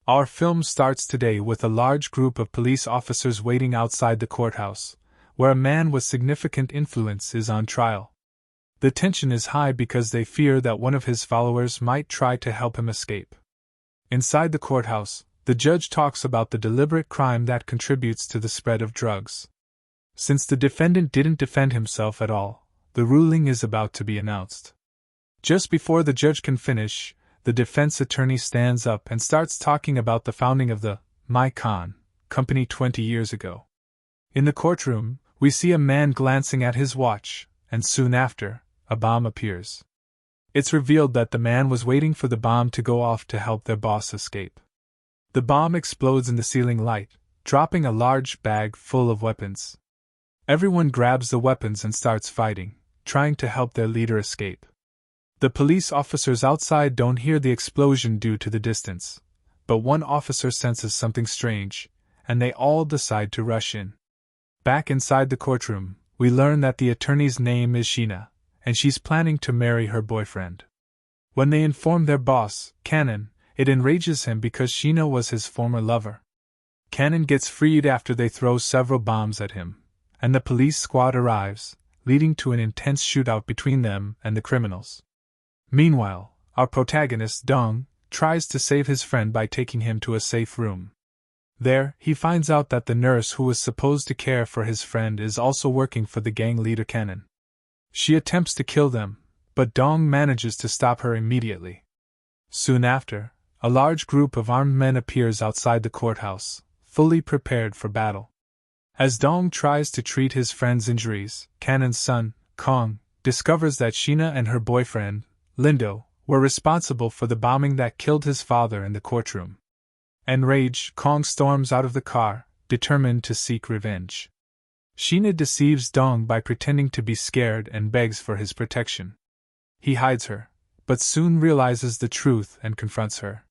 Our film starts today with a large group of police officers waiting outside the courthouse, where a man with significant influence is on trial. The tension is high because they fear that one of his followers might try to help him escape. Inside the courthouse, the judge talks about the deliberate crime that contributes to the spread of drugs. Since the defendant didn't defend himself at all, the ruling is about to be announced. Just before the judge can finish, the defense attorney stands up and starts talking about the founding of the Con company 20 years ago. In the courtroom, we see a man glancing at his watch, and soon after, a bomb appears. It's revealed that the man was waiting for the bomb to go off to help their boss escape. The bomb explodes in the ceiling light, dropping a large bag full of weapons. Everyone grabs the weapons and starts fighting, trying to help their leader escape. The police officers outside don't hear the explosion due to the distance, but one officer senses something strange, and they all decide to rush in. Back inside the courtroom, we learn that the attorney's name is Sheena, and she's planning to marry her boyfriend. When they inform their boss, Cannon, it enrages him because Sheena was his former lover. Cannon gets freed after they throw several bombs at him, and the police squad arrives, leading to an intense shootout between them and the criminals. Meanwhile, our protagonist, Dong, tries to save his friend by taking him to a safe room. There, he finds out that the nurse who was supposed to care for his friend is also working for the gang leader Cannon. She attempts to kill them, but Dong manages to stop her immediately. Soon after, a large group of armed men appears outside the courthouse, fully prepared for battle. As Dong tries to treat his friend's injuries, Cannon's son, Kong, discovers that Sheena and her boyfriend, Lindo, were responsible for the bombing that killed his father in the courtroom. Enraged, Kong storms out of the car, determined to seek revenge. Sheena deceives Dong by pretending to be scared and begs for his protection. He hides her, but soon realizes the truth and confronts her.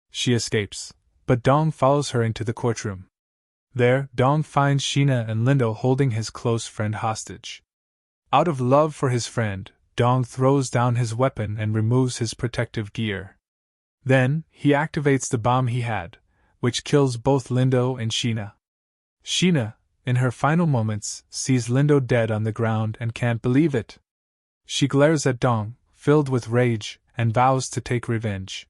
She escapes, but Dong follows her into the courtroom. There, Dong finds Sheena and Lindo holding his close friend hostage. Out of love for his friend, Dong throws down his weapon and removes his protective gear. Then, he activates the bomb he had, which kills both Lindo and Sheena. Sheena, in her final moments, sees Lindo dead on the ground and can't believe it. She glares at Dong, filled with rage, and vows to take revenge.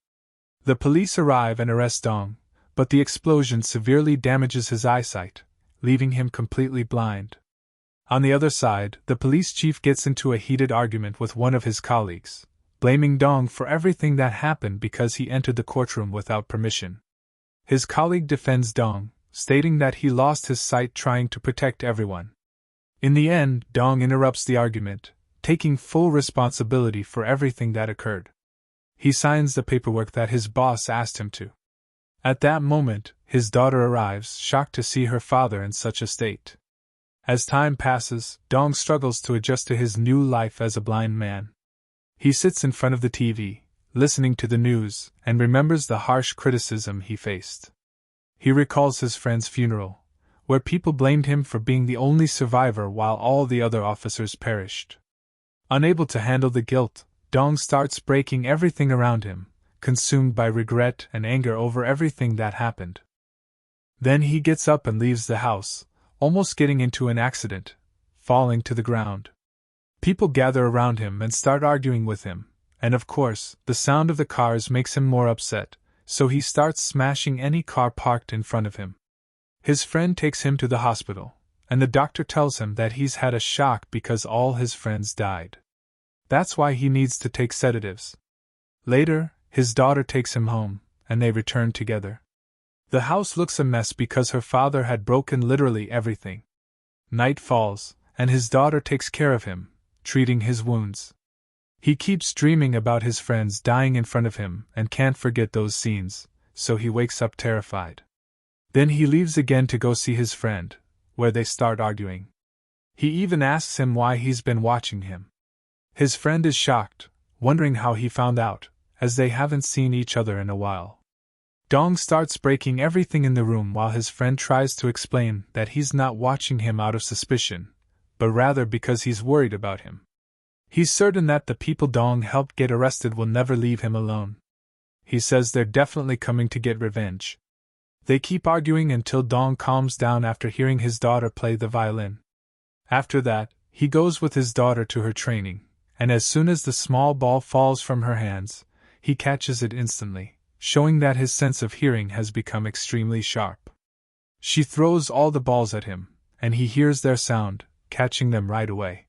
The police arrive and arrest Dong, but the explosion severely damages his eyesight, leaving him completely blind. On the other side, the police chief gets into a heated argument with one of his colleagues, blaming Dong for everything that happened because he entered the courtroom without permission. His colleague defends Dong, stating that he lost his sight trying to protect everyone. In the end, Dong interrupts the argument, taking full responsibility for everything that occurred. He signs the paperwork that his boss asked him to. At that moment, his daughter arrives, shocked to see her father in such a state. As time passes, Dong struggles to adjust to his new life as a blind man. He sits in front of the TV, listening to the news, and remembers the harsh criticism he faced. He recalls his friend's funeral, where people blamed him for being the only survivor while all the other officers perished. Unable to handle the guilt, Dong starts breaking everything around him, consumed by regret and anger over everything that happened. Then he gets up and leaves the house, almost getting into an accident, falling to the ground. People gather around him and start arguing with him, and of course, the sound of the cars makes him more upset, so he starts smashing any car parked in front of him. His friend takes him to the hospital, and the doctor tells him that he's had a shock because all his friends died. That's why he needs to take sedatives. Later, his daughter takes him home, and they return together. The house looks a mess because her father had broken literally everything. Night falls, and his daughter takes care of him, treating his wounds. He keeps dreaming about his friends dying in front of him and can't forget those scenes, so he wakes up terrified. Then he leaves again to go see his friend, where they start arguing. He even asks him why he's been watching him. His friend is shocked, wondering how he found out, as they haven't seen each other in a while. Dong starts breaking everything in the room while his friend tries to explain that he's not watching him out of suspicion, but rather because he's worried about him. He's certain that the people Dong helped get arrested will never leave him alone. He says they're definitely coming to get revenge. They keep arguing until Dong calms down after hearing his daughter play the violin. After that, he goes with his daughter to her training, and as soon as the small ball falls from her hands, he catches it instantly, showing that his sense of hearing has become extremely sharp. She throws all the balls at him, and he hears their sound, catching them right away.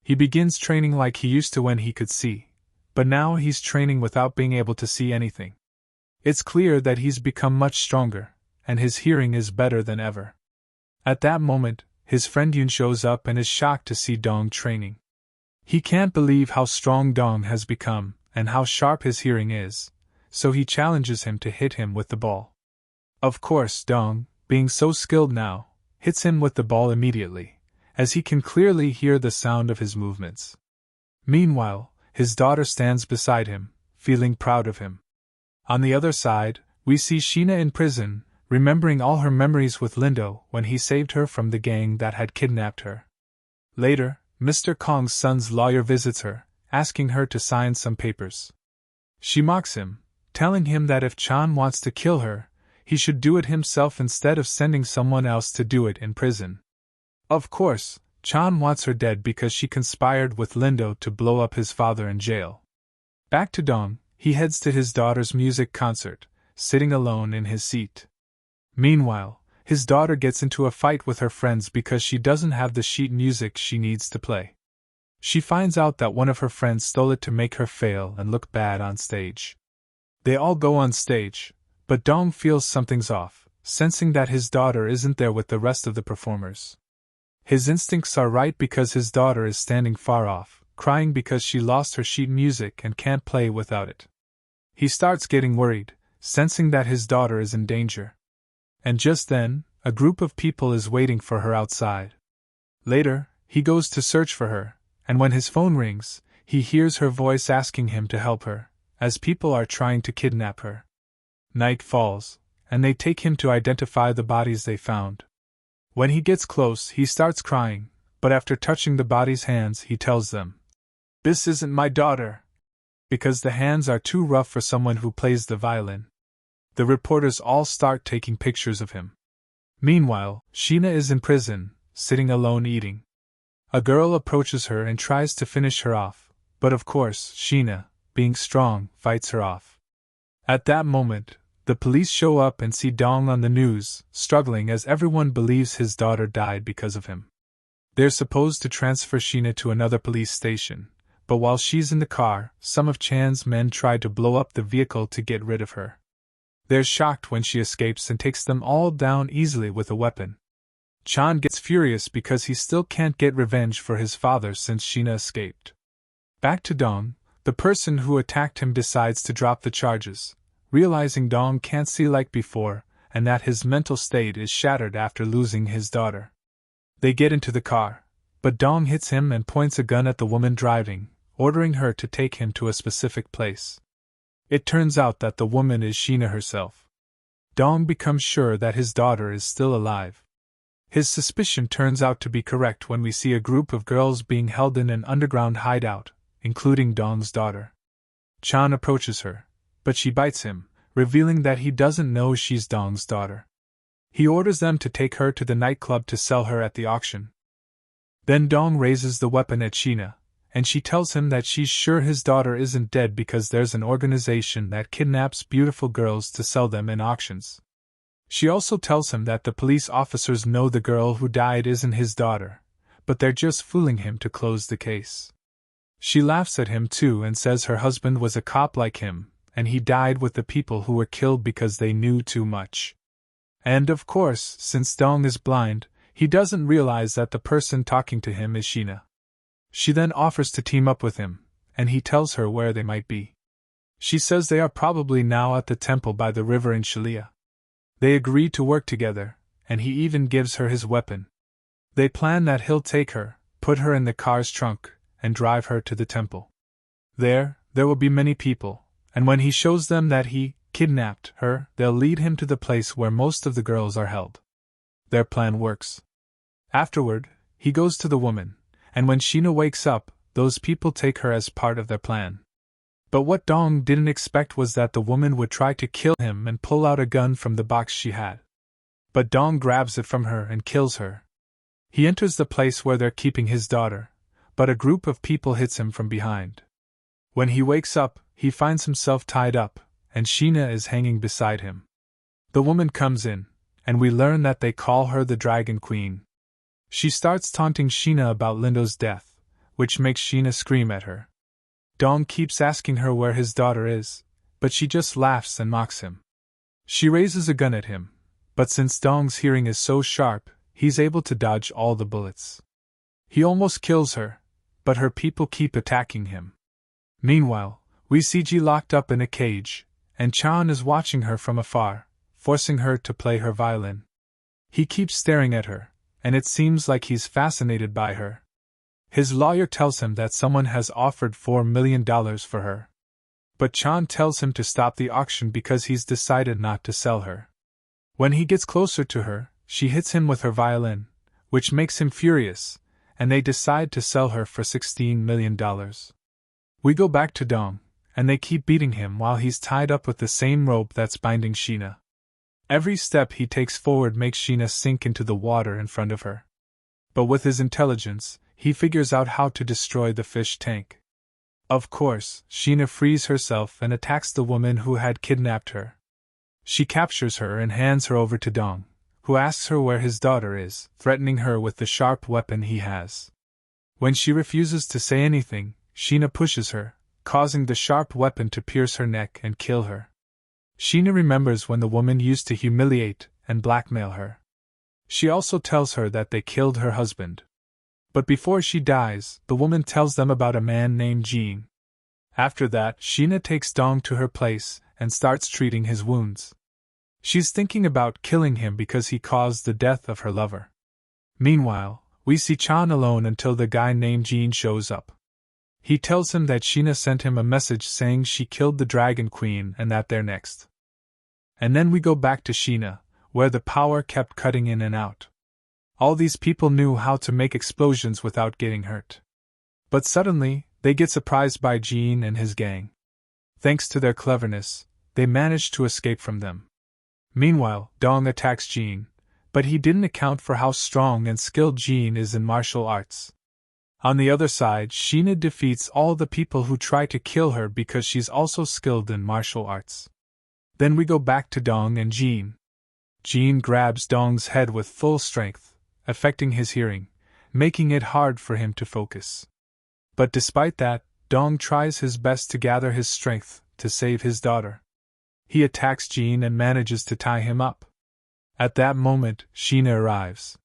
He begins training like he used to when he could see, but now he's training without being able to see anything. It's clear that he's become much stronger, and his hearing is better than ever. At that moment, his friend Yoon shows up and is shocked to see Dong training. He can't believe how strong Dong has become, and how sharp his hearing is, so he challenges him to hit him with the ball. Of course, Dong, being so skilled now, hits him with the ball immediately, as he can clearly hear the sound of his movements. Meanwhile, his daughter stands beside him, feeling proud of him. On the other side, we see Sheena in prison, remembering all her memories with Lindo when he saved her from the gang that had kidnapped her. Later, Mr. Kong's son's lawyer visits her, asking her to sign some papers. She mocks him, telling him that if Chan wants to kill her, he should do it himself instead of sending someone else to do it in prison. Of course, Chan wants her dead because she conspired with Lindo to blow up his father in jail. Back to Dong, he heads to his daughter's music concert, sitting alone in his seat. Meanwhile, his daughter gets into a fight with her friends because she doesn't have the sheet music she needs to play. She finds out that one of her friends stole it to make her fail and look bad on stage. They all go on stage, but Dong feels something's off, sensing that his daughter isn't there with the rest of the performers. His instincts are right because his daughter is standing far off, crying because she lost her sheet music and can't play without it. He starts getting worried, sensing that his daughter is in danger. And just then, a group of people is waiting for her outside. Later, he goes to search for her, and when his phone rings, he hears her voice asking him to help her, as people are trying to kidnap her. Night falls, and they take him to identify the bodies they found. When he gets close, he starts crying, but after touching the bodies' hands, he tells them, "This isn't my daughter," because the hands are too rough for someone who plays the violin. The reporters all start taking pictures of him. Meanwhile, Sheena is in prison, sitting alone eating. A girl approaches her and tries to finish her off, but of course, Sheena, being strong, fights her off. At that moment, the police show up and see Dong on the news, struggling as everyone believes his daughter died because of him. They're supposed to transfer Sheena to another police station, but while she's in the car, some of Chan's men try to blow up the vehicle to get rid of her. They're shocked when she escapes and takes them all down easily with a weapon. Chan gets furious because he still can't get revenge for his father since Sheena escaped. Back to Dong, the person who attacked him decides to drop the charges, realizing Dong can't see like before and that his mental state is shattered after losing his daughter. They get into the car, but Dong hits him and points a gun at the woman driving, ordering her to take him to a specific place. It turns out that the woman is Sheena herself. Dong becomes sure that his daughter is still alive. His suspicion turns out to be correct when we see a group of girls being held in an underground hideout, including Dong's daughter. Chan approaches her, but she bites him, revealing that he doesn't know she's Dong's daughter. He orders them to take her to the nightclub to sell her at the auction. Then Dong raises the weapon at Sheena, and she tells him that she's sure his daughter isn't dead because there's an organization that kidnaps beautiful girls to sell them in auctions. She also tells him that the police officers know the girl who died isn't his daughter, but they're just fooling him to close the case. She laughs at him too and says her husband was a cop like him, and he died with the people who were killed because they knew too much. And of course, since Dong is blind, he doesn't realize that the person talking to him is Sheena. She then offers to team up with him, and he tells her where they might be. She says they are probably now at the temple by the river in Shalia. They agree to work together, and he even gives her his weapon. They plan that he'll take her, put her in the car's trunk, and drive her to the temple. There will be many people, and when he shows them that he kidnapped her, they'll lead him to the place where most of the girls are held. Their plan works. Afterward, he goes to the woman, and when Sheena wakes up, those people take her as part of their plan. But what Dong didn't expect was that the woman would try to kill him and pull out a gun from the box she had. But Dong grabs it from her and kills her. He enters the place where they're keeping his daughter, but a group of people hits him from behind. When he wakes up, he finds himself tied up, and Sheena is hanging beside him. The woman comes in, and we learn that they call her the Dragon Queen. She starts taunting Sheena about Lindo's death, which makes Sheena scream at her. Dong keeps asking her where his daughter is, but she just laughs and mocks him. She raises a gun at him, but since Dong's hearing is so sharp, he's able to dodge all the bullets. He almost kills her, but her people keep attacking him. Meanwhile, we see Ji locked up in a cage, and Chan is watching her from afar, forcing her to play her violin. He keeps staring at her, and it seems like he's fascinated by her. His lawyer tells him that someone has offered $4 million for her. But Chan tells him to stop the auction because he's decided not to sell her. When he gets closer to her, she hits him with her violin, which makes him furious, and they decide to sell her for $16 million. We go back to Dong, and they keep beating him while he's tied up with the same rope that's binding Sheena. Every step he takes forward makes Sheena sink into the water in front of her. But with his intelligence, he figures out how to destroy the fish tank. Of course, Sheena frees herself and attacks the woman who had kidnapped her. She captures her and hands her over to Dong, who asks her where his daughter is, threatening her with the sharp weapon he has. When she refuses to say anything, Sheena pushes her, causing the sharp weapon to pierce her neck and kill her. Sheena remembers when the woman used to humiliate and blackmail her. She also tells her that they killed her husband. But before she dies, the woman tells them about a man named Jean. After that, Sheena takes Dong to her place and starts treating his wounds. She's thinking about killing him because he caused the death of her lover. Meanwhile, we see Chan alone until the guy named Jean shows up. He tells him that Sheena sent him a message saying she killed the Dragon Queen and that they're next. And then we go back to Sheena, where the power kept cutting in and out. All these people knew how to make explosions without getting hurt. But suddenly, they get surprised by Jean and his gang. Thanks to their cleverness, they manage to escape from them. Meanwhile, Dong attacks Jean, but he didn't account for how strong and skilled Jean is in martial arts. On the other side, Sheena defeats all the people who try to kill her because she's also skilled in martial arts. Then we go back to Dong and Jean. Jean grabs Dong's head with full strength, affecting his hearing, making it hard for him to focus. But despite that, Dong tries his best to gather his strength to save his daughter. He attacks Jean and manages to tie him up. At that moment, Sheena arrives.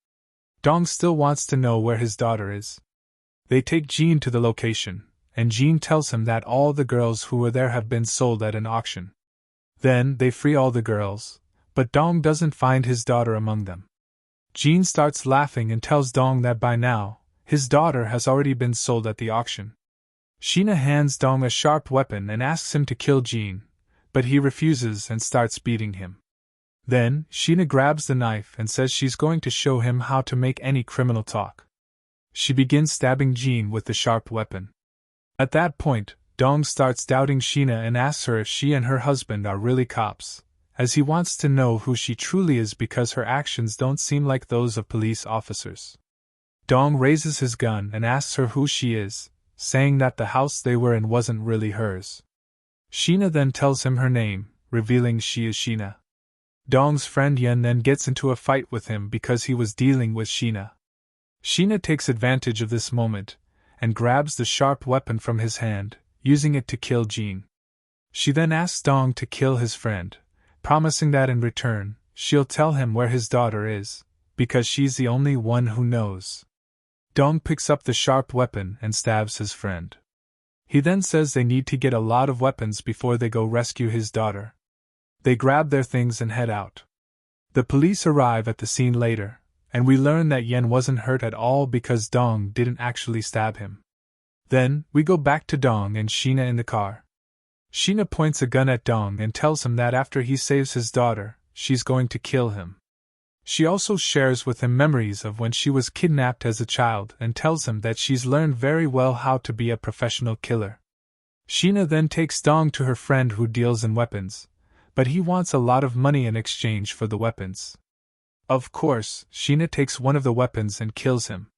Dong still wants to know where his daughter is. They take Jean to the location, and Jean tells him that all the girls who were there have been sold at an auction. Then they free all the girls, but Dong doesn't find his daughter among them. Jean starts laughing and tells Dong that by now, his daughter has already been sold at the auction. Sheena hands Dong a sharp weapon and asks him to kill Jean, but he refuses and starts beating him. Then, Sheena grabs the knife and says she's going to show him how to make any criminal talk. She begins stabbing Jean with the sharp weapon. At that point, Dong starts doubting Sheena and asks her if she and her husband are really cops, as he wants to know who she truly is because her actions don't seem like those of police officers. Dong raises his gun and asks her who she is, saying that the house they were in wasn't really hers. Sheena then tells him her name, revealing she is Sheena. Dong's friend Yen then gets into a fight with him because he was dealing with Sheena. Sheena takes advantage of this moment, and grabs the sharp weapon from his hand, using it to kill Jean. She then asks Dong to kill his friend, promising that in return, she'll tell him where his daughter is, because she's the only one who knows. Dong picks up the sharp weapon and stabs his friend. He then says they need to get a lot of weapons before they go rescue his daughter. They grab their things and head out. The police arrive at the scene later, and we learn that Yen wasn't hurt at all because Dong didn't actually stab him. Then, we go back to Dong and Sheena in the car. Sheena points a gun at Dong and tells him that after he saves his daughter, she's going to kill him. She also shares with him memories of when she was kidnapped as a child and tells him that she's learned very well how to be a professional killer. Sheena then takes Dong to her friend who deals in weapons, but he wants a lot of money in exchange for the weapons. Of course, Sheena takes one of the weapons and kills him.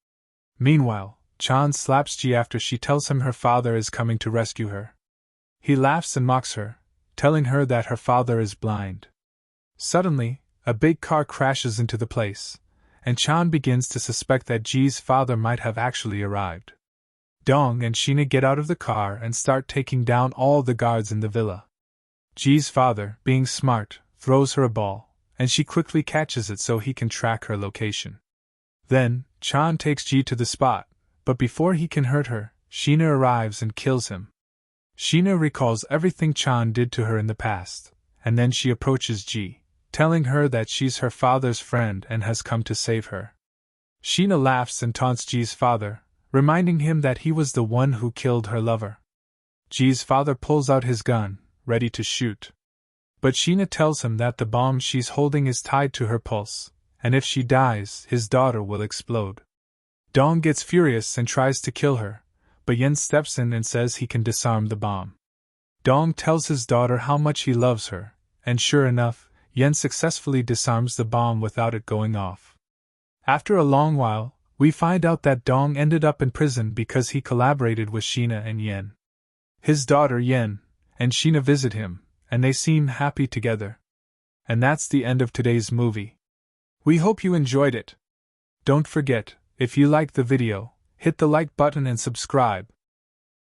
Meanwhile, Chan slaps Ji after she tells him her father is coming to rescue her. He laughs and mocks her, telling her that her father is blind. Suddenly, a big car crashes into the place, and Chan begins to suspect that Ji's father might have actually arrived. Dong and Sheena get out of the car and start taking down all the guards in the villa. Ji's father, being smart, throws her a ball, and she quickly catches it so he can track her location. Then, Chan takes Ji to the spot, but before he can hurt her, Sheena arrives and kills him. Sheena recalls everything Chan did to her in the past, and then she approaches Ji, telling her that she's her father's friend and has come to save her. Sheena laughs and taunts Ji's father, reminding him that he was the one who killed her lover. Ji's father pulls out his gun, ready to shoot. But Sheena tells him that the bomb she's holding is tied to her pulse, and if she dies, his daughter will explode. Dong gets furious and tries to kill her, but Yen steps in and says he can disarm the bomb. Dong tells his daughter how much he loves her, and sure enough, Yen successfully disarms the bomb without it going off. After a long while, we find out that Dong ended up in prison because he collaborated with Sheena and Yen. His daughter Yen and Sheena visit him, and they seem happy together. And that's the end of today's movie. We hope you enjoyed it. Don't forget, if you liked the video, hit the like button and subscribe,